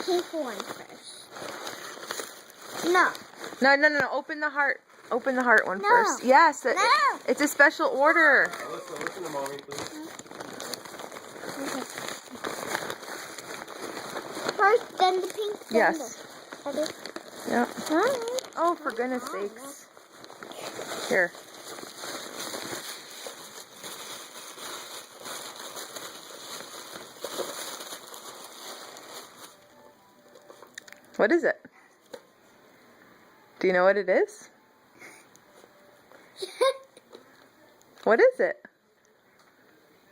pink one first. No. No. Open the heart. Open the heart one No. first. Yes. No. It's a special order. Listen to mommy, please. Okay. First, then the pink. Then Yes. the... Okay. Yep. Alright. Oh, for goodness sakes. Here. What is it? Do you know what it is? What is it?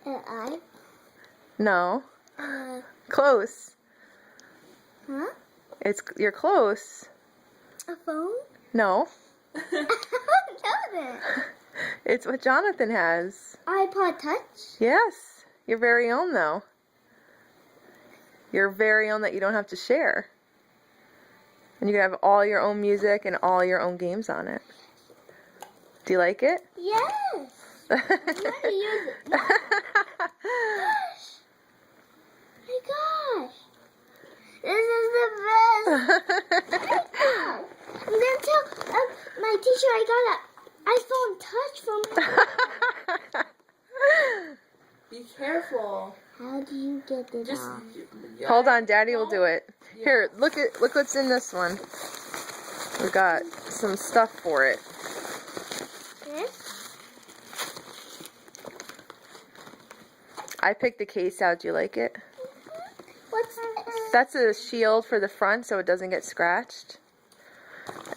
An eye. No. Huh? Close. You're close. A phone? No. I don't know that. It's what Jonathan has. iPod Touch? Yes. Your very own, though. Your very own that you don't have to share. And you can have all your own music and all your own games on it. Do you like it? Yes. I'm gonna use it. No. My gosh. This is the best. I'm gonna tell my teacher I got an iPhone Touch from her. Be careful. How do you get it Just off? Hold on, Daddy will do it. Here, look what's in this one. We got some stuff for it. This? I picked the case out. Do you like it? What's this? That's a shield for the front so it doesn't get scratched.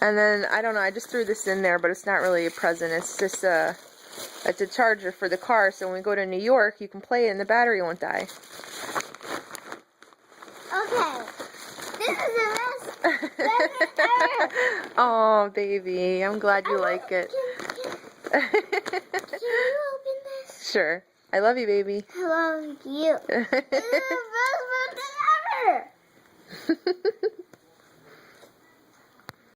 And then, I don't know, I just threw this in there, but it's not really a present. It's just it's a charger for the car, so when we go to New York, you can play it and the battery won't die. Okay. This is the best ever. Oh, baby, I'm glad you like it. Can you open this? Sure. I love you, baby. I love you. This is the best birthday ever.